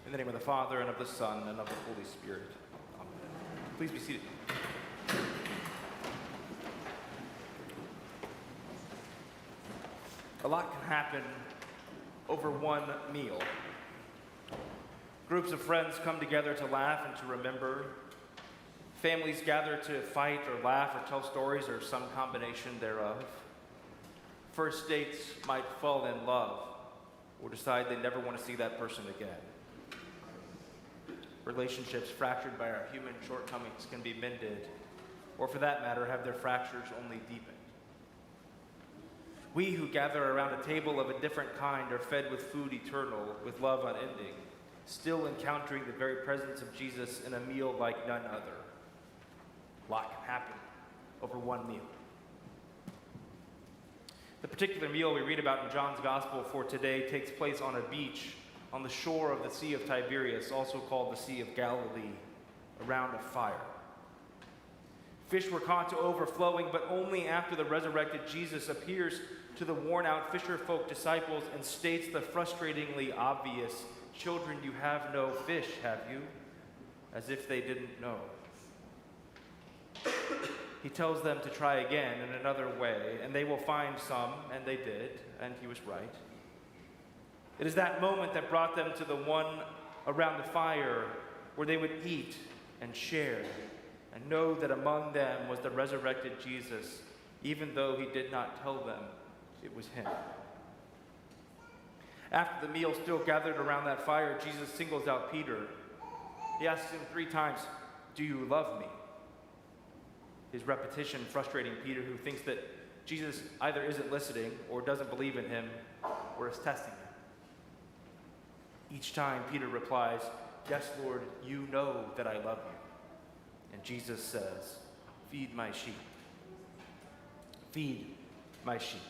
In the name of the Father, and of the Son, and of the Holy Spirit. Amen. Please be seated. A lot can happen over one meal. Groups of friends come together to laugh and to remember. Families gather to fight or laugh or tell stories or some combination thereof. First dates might fall in love or decide they never want to see that person again. Relationships fractured by our human shortcomings can be mended, or for that matter, have their fractures only deepened. We who gather around a table of a different kind are fed with food eternal, with love unending, still encountering the very presence of Jesus in a meal like none other. A lot can happen over one meal. The particular meal we read about in John's Gospel for today takes place on a beach on the shore of the Sea of Tiberias, also called the Sea of Galilee, around a fire. Fish were caught to overflowing, but only after the resurrected Jesus appears to the worn-out fisherfolk disciples and states the frustratingly obvious, "Children, you have no fish, have you?" As if they didn't know. He tells them to try again in another way, and they will find some, and they did, and he was right. It is that moment that brought them to the one around the fire where they would eat and share and know that among them was the resurrected Jesus, even though he did not tell them it was him. After the meal, still gathered around that fire, Jesus singles out Peter. He asks him 3 times, "Do you love me?" His repetition frustrating Peter, who thinks that Jesus either isn't listening or doesn't believe in him or is testing him. Each time Peter replies, "Yes, Lord, you know that I love you." And Jesus says, "Feed my sheep. Feed my sheep."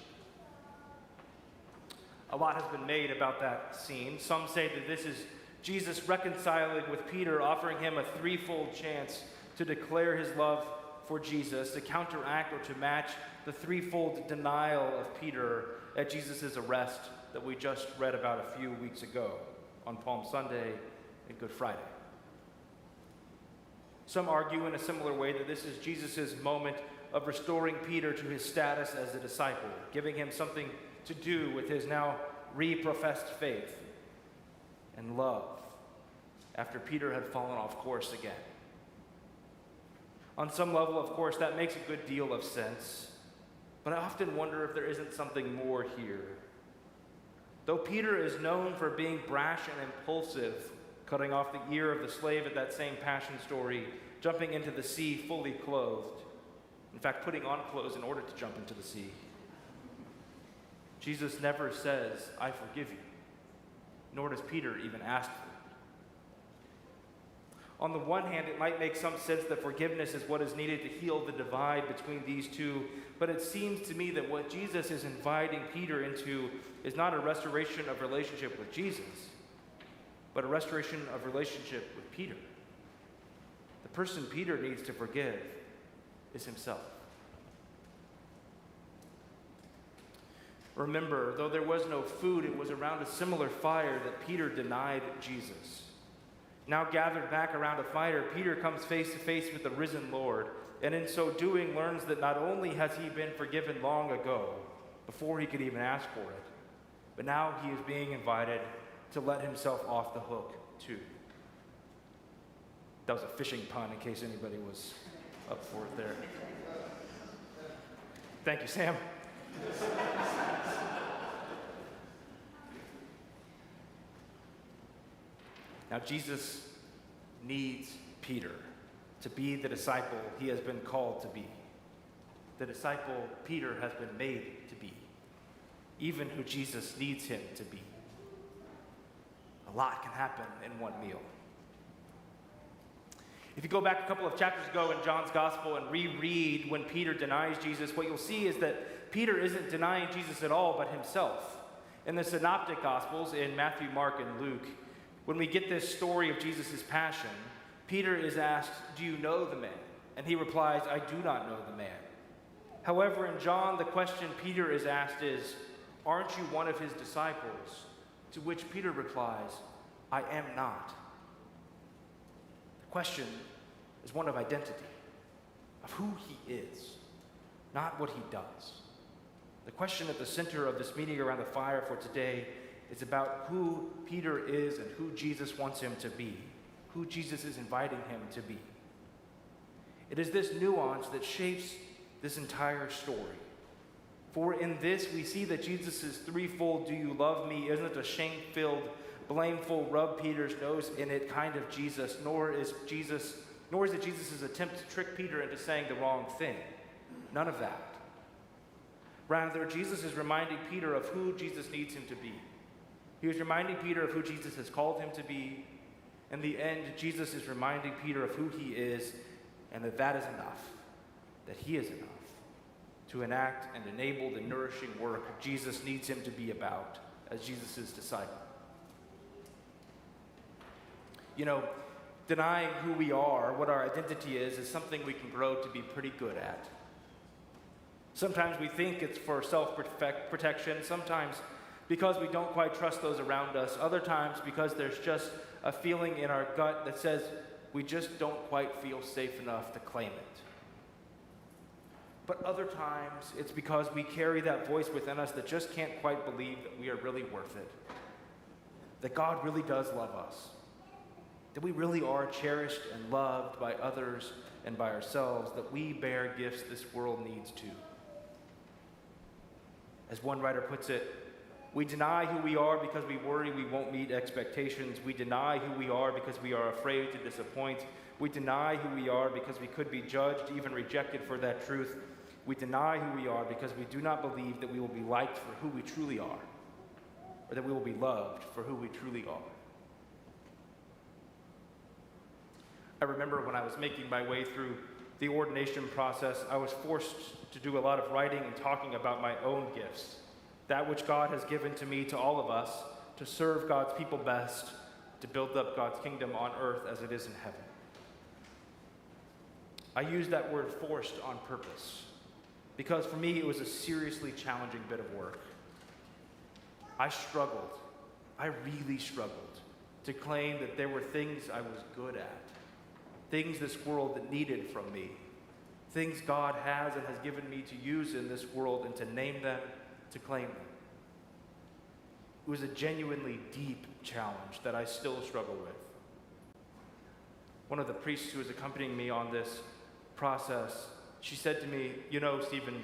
A lot has been made about that scene. Some say that this is Jesus reconciling with Peter, offering him a threefold chance to declare his love for Jesus, to counteract or to match the threefold denial of Peter at Jesus' arrest that we just read about a few weeks ago on Palm Sunday and Good Friday. Some argue in a similar way that this is Jesus' moment of restoring Peter to his status as a disciple, giving him something to do with his now reprofessed faith and love after Peter had fallen off course again. On some level, of course, that makes a good deal of sense, but I often wonder if there isn't something more here. Though Peter is known for being brash and impulsive, cutting off the ear of the slave at that same passion story, jumping into the sea fully clothed, in fact, putting on clothes in order to jump into the sea, Jesus never says, "I forgive you," nor does Peter even ask for it. On the one hand, it might make some sense that forgiveness is what is needed to heal the divide between these two, but it seems to me that what Jesus is inviting Peter into is not a restoration of relationship with Jesus, but a restoration of relationship with Peter. The person Peter needs to forgive is himself. Remember, though there was no food, it was around a similar fire that Peter denied Jesus. Now gathered back around a fire, Peter comes face to face with the risen Lord, and in so doing learns that not only has he been forgiven long ago, before he could even ask for it, but now he is being invited to let himself off the hook too. That was a fishing pun in case anybody was up for it there. Thank you, Sam. Now, Jesus needs Peter to be the disciple he has been called to be, the disciple Peter has been made to be, even who Jesus needs him to be. A lot can happen in one meal. If you go back a couple of chapters ago in John's Gospel and reread when Peter denies Jesus, what you'll see is that Peter isn't denying Jesus at all, but himself. In the Synoptic Gospels, in Matthew, Mark, and Luke, when we get this story of Jesus' passion, Peter is asked, "Do you know the man?" And he replies, "I do not know the man." However, in John, the question Peter is asked is, "Aren't you one of his disciples?" To which Peter replies, I am not. The question is one of identity, of who he is, not what he does. The question at the center of this meeting around the fire for today is about who Peter is and who Jesus wants him to be, who Jesus is inviting him to be. It is this nuance that shapes this entire story. For in this we see that Jesus' threefold "do you love me" isn't a shame-filled, blameful, rub Peter's nose in it kind of Jesus, nor is it Jesus' attempt to trick Peter into saying the wrong thing. None of that. Rather, Jesus is reminding Peter of who Jesus needs him to be. He is reminding Peter of who Jesus has called him to be. In the end, Jesus is reminding Peter of who he is, and that is enough, that he is enough to enact and enable the nourishing work Jesus needs him to be about as Jesus' disciple. You know, denying who we are, what our identity is something we can grow to be pretty good at. Sometimes we think it's for self-protection, sometimes because we don't quite trust those around us, other times because there's just a feeling in our gut that says we just don't quite feel safe enough to claim it. But other times it's because we carry that voice within us that just can't quite believe that we are really worth it, that God really does love us, that we really are cherished and loved by others and by ourselves, that we bear gifts this world needs too. As one writer puts it, we deny who we are because we worry we won't meet expectations. We deny who we are because we are afraid to disappoint. We deny who we are because we could be judged, even rejected for that truth. We deny who we are because we do not believe that we will be liked for who we truly are, or that we will be loved for who we truly are. I remember when I was making my way through the ordination process, I was forced to do a lot of writing and talking about my own gifts, that which God has given to me, to all of us, to serve God's people best, to build up God's kingdom on earth as it is in heaven. I use that word forced on purpose, because for me it was a seriously challenging bit of work. I really struggled to claim that there were things I was good at, things this world that needed from me, things God has and has given me to use in this world, and to name them, to claim them. It was a genuinely deep challenge that I still struggle with. One of the priests who was accompanying me on this process, she said to me, "You know, Stephen,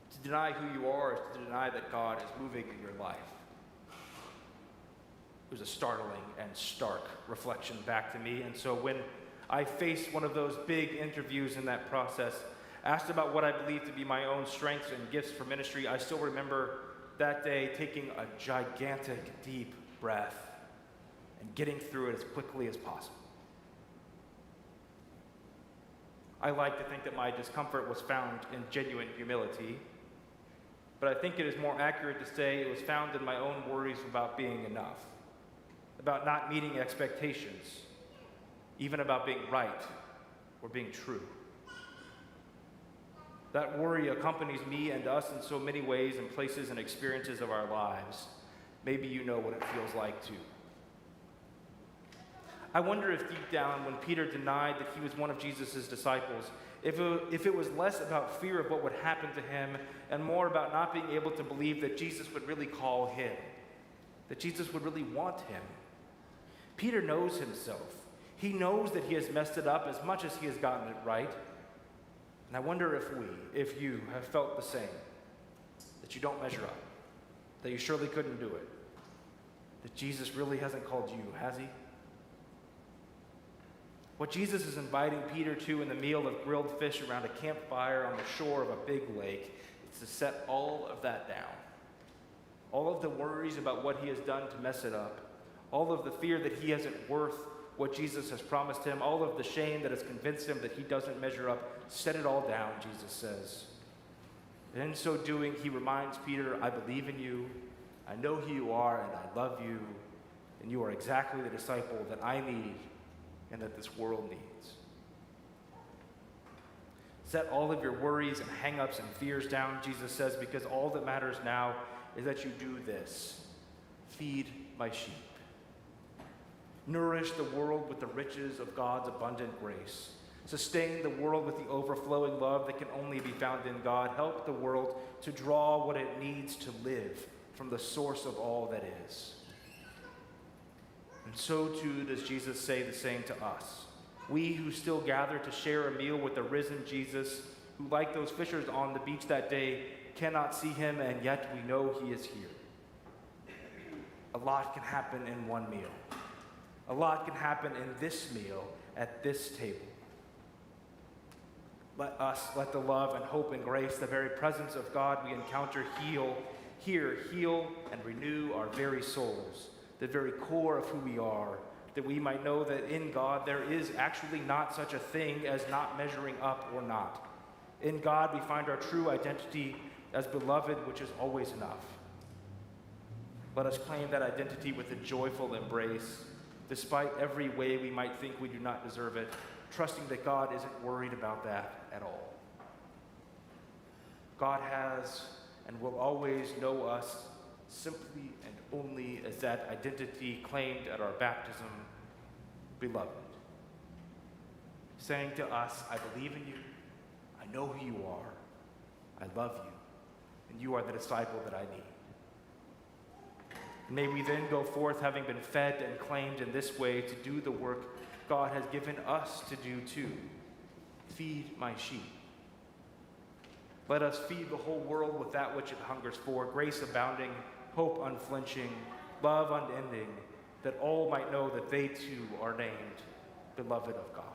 to deny who you are is to deny that God is moving in your life." It was a startling and stark reflection back to me, and so when I faced one of those big interviews in that process, asked about what I believed to be my own strengths and gifts for ministry, I still remember that day taking a gigantic, deep breath and getting through it as quickly as possible. I like to think that my discomfort was found in genuine humility, but I think it is more accurate to say it was found in my own worries about being enough, about not meeting expectations, even about being right or being true. That worry accompanies me and us in so many ways and places and experiences of our lives. Maybe you know what it feels like too. I wonder if deep down, when Peter denied that he was one of Jesus' disciples, if it was less about fear of what would happen to him and more about not being able to believe that Jesus would really call him, that Jesus would really want him. Peter knows himself. He knows that he has messed it up as much as he has gotten it right. And I wonder if you have felt the same, that you don't measure up, that you surely couldn't do it, that Jesus really hasn't called you, has he? What Jesus is inviting Peter to in the meal of grilled fish around a campfire on the shore of a big lake is to set all of that down. All of the worries about what he has done to mess it up, all of the fear that he isn't worth what Jesus has promised him, all of the shame that has convinced him that he doesn't measure up, set it all down, Jesus says. And in so doing, he reminds Peter, I believe in you, I know who you are, and I love you, and you are exactly the disciple that I need and that this world needs. Set all of your worries and hang-ups and fears down, Jesus says, because all that matters now is that you do this. Feed my sheep. Nourish the world with the riches of God's abundant grace. Sustain the world with the overflowing love that can only be found in God. Help the world to draw what it needs to live from the source of all that is. And so too does Jesus say the same to us. We who still gather to share a meal with the risen Jesus, who, like those fishers on the beach that day, cannot see him, and yet we know he is here. A lot can happen in one meal. A lot can happen in this meal at this table. Let the love and hope and grace, the very presence of God we encounter, heal and renew our very souls, the very core of who we are, that we might know that in God there is actually not such a thing as not measuring up or not. In God we find our true identity as beloved, which is always enough. Let us claim that identity with a joyful embrace, despite every way we might think we do not deserve it, trusting that God isn't worried about that at all. God has and will always know us simply and only as that identity claimed at our baptism, beloved. Saying to us, I believe in you, I know who you are, I love you, and you are the disciple that I need. May we then go forth, having been fed and claimed in this way, to do the work God has given us to do too. Feed my sheep. Let us feed the whole world with that which it hungers for, grace abounding, hope unflinching, love unending, that all might know that they too are named beloved of God.